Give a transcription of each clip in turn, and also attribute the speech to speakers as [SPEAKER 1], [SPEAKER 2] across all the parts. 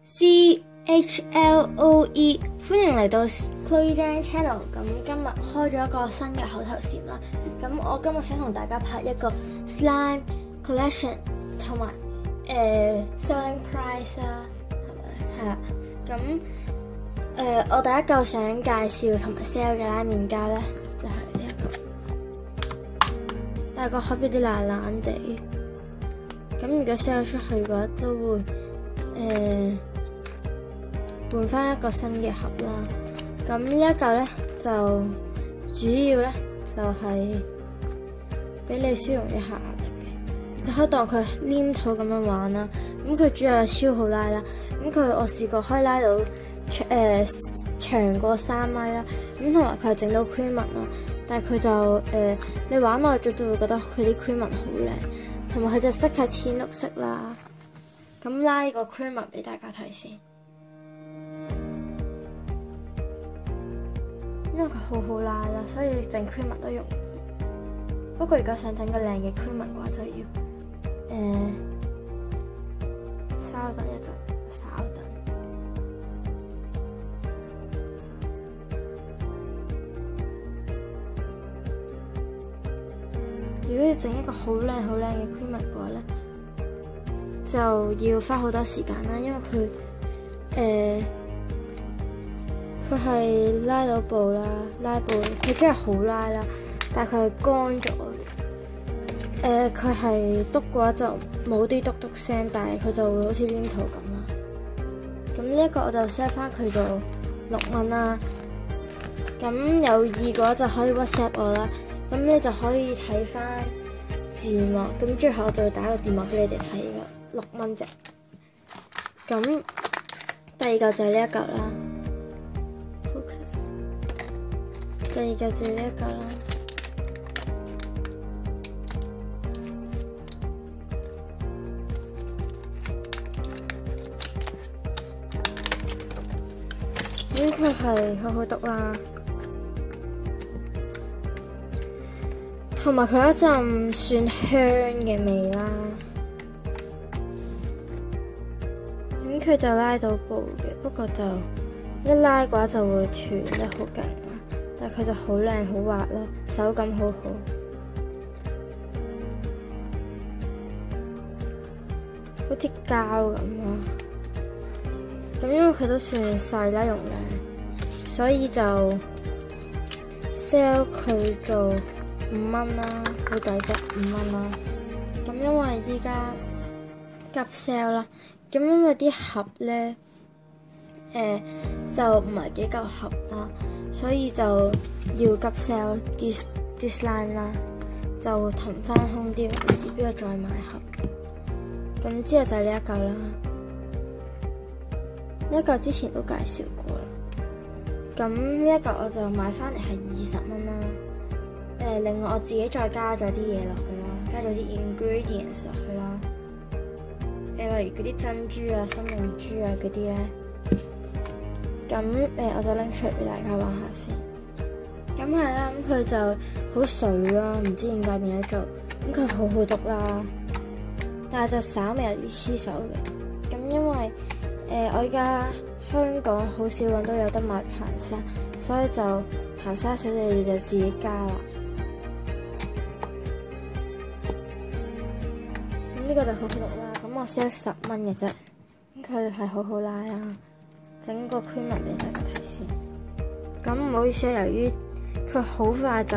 [SPEAKER 1] CHLOE， 歡迎嚟到 Chloe Jane Channel。咁今日開咗一個新嘅口頭禪啦。咁我今日想同大家拍一個 slime collection 同埋selling price 啦，係啦。咁我第一嚿想介紹同埋 sell 嘅拉麵膠咧，就係呢一個，但係個盒有啲爛爛地。咁如果 sell 出去嘅話，都會換翻一個新嘅盒啦。咁呢一嚿咧就主要咧就係俾你舒緩一下壓力嘅，就可以當佢黏土咁樣玩啦。咁佢主要係超好拉啦。咁我試過可以拉到長過3米啦。咁同埋佢係整到 cream 紋啦，但係佢就你玩耐咗就會覺得佢啲 cream 紋好靚，同埋佢隻色係淺綠色啦。咁拉呢個 cream 紋俾大家睇先。因為佢好好拉啦，所以整 cream 紋都容易。不過如果想整個靚嘅 cream 紋嘅話，就要稍等一陣，稍等。如果要整一個好靚好靚嘅 cream 紋嘅話咧，就要花好多時間啦，因為佢係拉到布啦，拉布佢真係好拉啦，但係佢係乾咗嘅。佢係篤嘅話就冇啲篤篤聲，但係佢就會好似黏土咁啦。咁呢一個我就 set 翻佢做6蚊啦。咁有意嘅話就可以 WhatsApp 我啦。咁你就可以睇翻字幕。咁最後我就會打個電話俾你哋睇嘅，6蚊啫。咁第二個就係呢一嚿啦。第二個就係呢一個啦，咁佢係好好篤啦，同埋佢一陣算香嘅味啦。咁佢就拉到布嘅，不過就一拉嘅話就會斷得好勁。但係佢就好靚好滑咯，手感好好，好似膠咁咯。咁因為佢都算細啦容量，所以就 sell 佢做5蚊啦，好抵啫，5蚊啦。咁因為依家急 sell 啦，咁因為啲盒咧就唔係幾夠盒啦。所以就要急 sell 啲 line 啦，就騰翻空啲，唔知邊個再買盒。咁之後就係呢一嚿啦，呢一嚿之前都介紹過啦。咁呢一嚿我就買翻嚟係20蚊啦。另外我自己再加咗啲嘢落去啦，加咗啲 ingredients 落去啦。例如嗰啲珍珠啊、生命珠啊嗰啲咧。咁我就拎出嚟俾大家玩下先。咁係啦，咁佢就好水啦，唔知點解變咗做。咁佢好好篤啦，但係就稍微有啲黐手嘅。咁因為我依家香港好少揾到有得買硼砂，所以就硼砂水你就自己加啦。咁呢個就好好篤啦。咁我 sell 10蚊嘅啫。咁佢係好好拉啦。整個 cream 紋俾大家睇先。咁唔好意思，由於佢好快就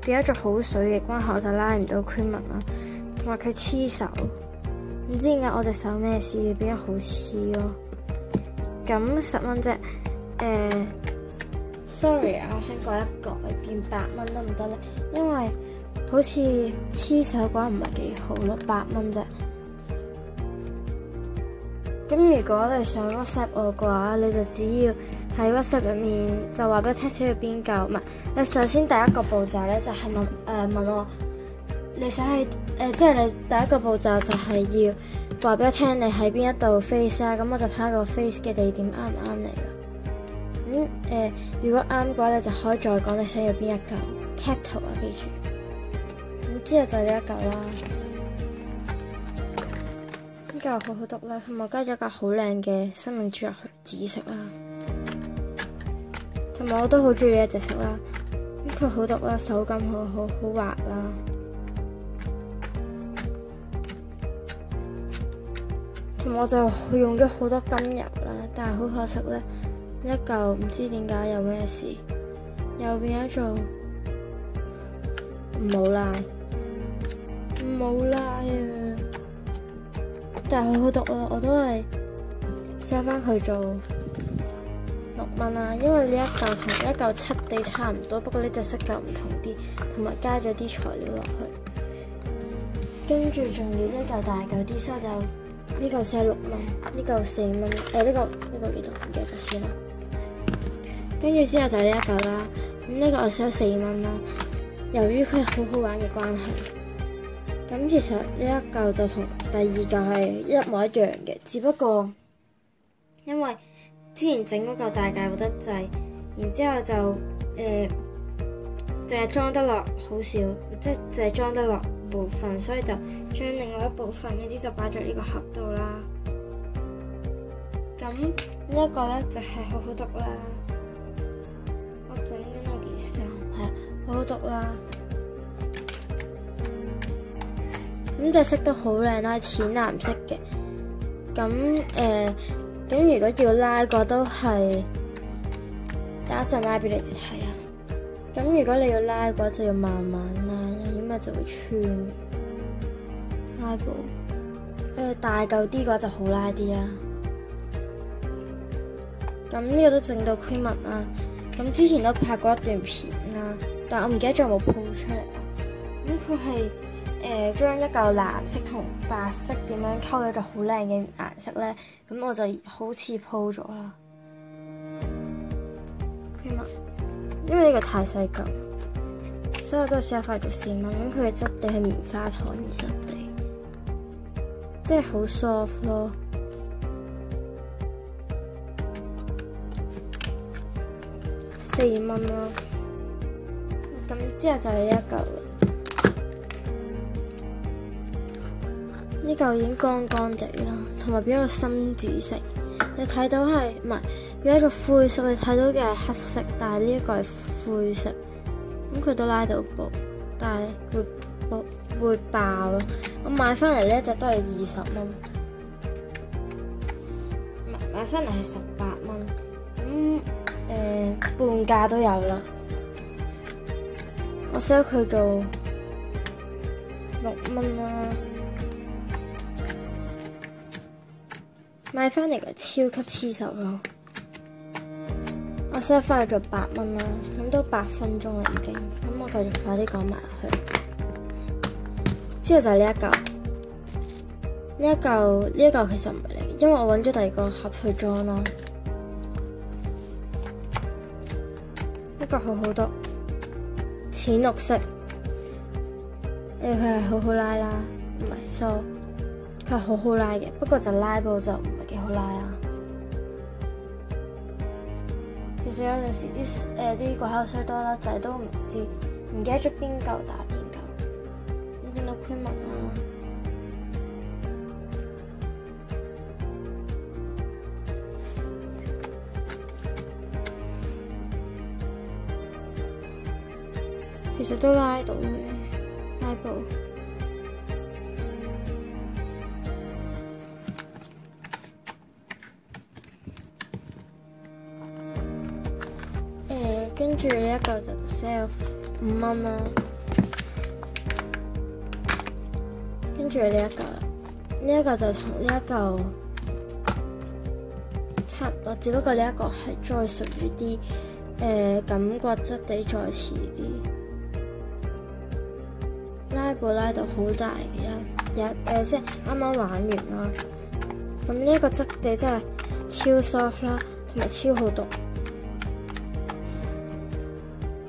[SPEAKER 1] 變咗做好水嘅關係，我就拉唔到 cream 紋啦。同埋佢黐手，唔知點解我隻手咩事變咗好黐咯。咁10蚊啫。sorry 啊，我想改一改，變8蚊得唔得咧？因為好似黐手嘅話唔係幾好咯，8蚊啫。咁如果你想 WhatsApp 我嘅話，你就只要喺 WhatsApp 入面就話俾我聽需要邊嚿，唔係你首先第一個步驟咧就係問我你想去即係你第一個步驟就係要話俾我聽你喺邊一度 face 啊，咁我就睇下個 face 嘅地點啱唔啱你啦。如果啱嘅話，你就可以再講你想要邊一嚿 cap 圖啊，記住。咁之後就呢一嚿啦。嚿好好篤啦，同埋加咗嚿好靚嘅生命珠入去，紫色啦。同埋我都好中意呢一隻色啦，咁佢好篤啦，手感好滑啦。同埋我就用咗好多金油啦，但係好可惜咧，呢一嚿唔知點解有咩事，又變咗做冇拉啊！但係好好篤咯，我都係 sell 翻佢做6蚊啦，因為呢一嚿同一嚿質地差唔多，不過呢隻色就唔同啲，同埋加咗啲材料落去，跟住仲要呢嚿大嚿啲，所以就呢嚿16蚊，呢嚿4蚊，呢個幾多唔記得咗先啦。跟住之後就係呢一嚿啦，咁呢個我 sell 4蚊啦。由於佢係好好玩嘅關係，咁其實呢一嚿就同第二嚿係一模一樣嘅，只不過因為之前整嗰嚿大嚿得滯，然之後就淨係裝得落好少，即係淨係裝得落部分，所以就將另外一部分嗰啲就擺咗呢個盒度啦。咁呢一個咧就係好好篤啦，我整緊我件衫，係啊，好好篤啦。咁隻色都好靚啦，淺藍色嘅。咁如果要拉過都係，等一陣拉俾你哋睇啊。咁如果你要拉嘅話，就要慢慢拉，因為就會穿拉布。大嚿啲嘅話就好拉啲啦。咁呢個都整到 cream 紋啦。咁之前都拍過一段片啦，但我唔記得咗有冇 po 出嚟啦。咁佢係將一嚿藍色同白色點樣溝咗就好靚嘅顏色咧。咁我就好似 po 咗啦。cream 紋。因為呢個太細嚿，所以我都係試下做4蚊。咁佢嘅質地係棉花糖而質地，即係好 soft 咯。4蚊咯。咁之後就係呢一嚿啦。呢嚿已經乾乾地啦，同埋變咗個深紫色。你睇到係唔係變咗個灰色？你睇到嘅係黑色，但係呢一個係灰色。咁佢都拉到布，但係會爆咯。我買翻嚟呢一隻都係20蚊，唔係買翻嚟係18蚊。咁半價都有啦。我 sell 佢做6蚊啦。買翻嚟嘅超級黐手咯，我 set 翻去做8蚊啦，咁都8分鐘啦已經，咁我繼續快啲講埋落去。之後就係呢一嚿其實唔係嚟，因為我揾咗第二個盒去裝啦。呢個好好篤，淺綠色，佢係好好拉啦，唔係梳。佢係好好拉嘅，不過就拉布就唔係幾好拉啊。其實有陣時啲個口水多得滯都唔記得咗邊嚿打邊嚿。咁見到 cream 紋啦，其實都拉到嘅拉布。跟住呢一嚿就 sell 5蚊啦，跟住呢一嚿啦，呢一嚿就同呢一嚿差唔多，只不過呢一個係再屬於啲感覺質地再似啲，拉布拉到好大嘅即係啱啱玩完啦。咁呢一個質地真係超 soft 啦，同埋超好篤。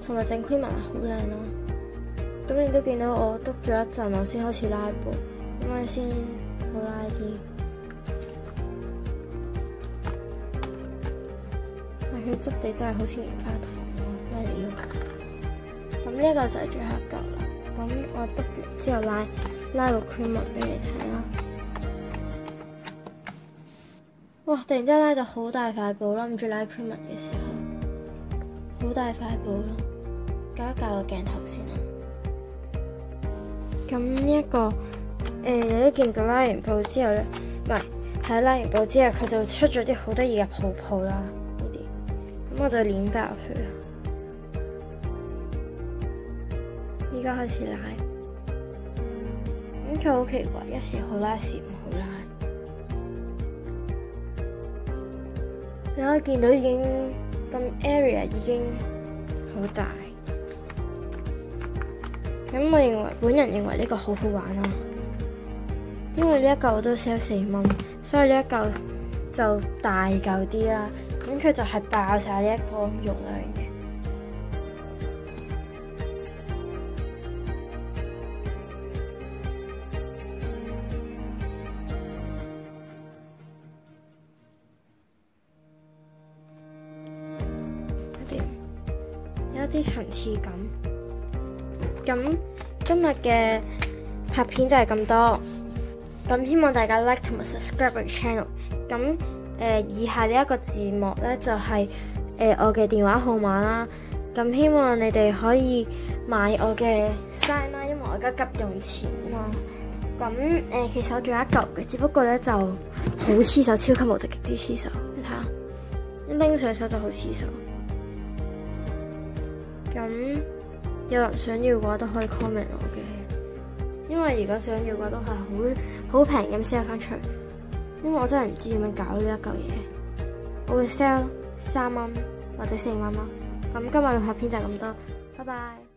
[SPEAKER 1] 同埋整 cream 紋係好靚咯，咁你都見到我篤咗一陣，我先開始拉布，咁樣先好拉啲。但佢質地真係好似棉花糖咯，咩料？咁呢一個就係最後一嚿啦。咁我篤完之後拉個 cream 紋俾你睇啦。哇！突然之間拉到好大塊布啦，諗住拉 cream 嘅時候，好大塊布咯。搞一搞個鏡頭先啦。咁呢一個你都見到拉完布之後咧，唔係喺拉完布之後，佢就出咗啲好得意嘅泡泡啦。呢啲咁我就捏翻入去啦。依家開始拉，咁佢好奇怪，一時好拉，一時唔好拉。你可以見到已經咁 area 已經好大，咁本人認為呢個好好玩啦，因為呢一嚿都 sell 4蚊，所以呢一嚿就大嚿啲啦，咁佢就係爆晒呢一個容量嘅。有啲層次感。咁今日嘅拍片就係咁多，咁希望大家 like 同埋 subscribe 我嘅 channel。咁以下呢一個字幕咧就係我嘅電話號碼啦。咁希望你哋可以買我嘅 sign 啦，因為我而家急用錢啦。咁其實我仲有一嚿嘅，只不過咧就好黐手，超級無敵極之黐手。你睇下，一拎上手就好黐手。咁有人想要嘅話都可以 comment 我嘅，因為如果想要嘅話都係好平咁 sell 翻出嚟，因為我真係唔知點樣搞呢一嚿嘢，我會 sell 3蚊或者4蚊咯。咁今日嘅拍片就係咁多，拜拜。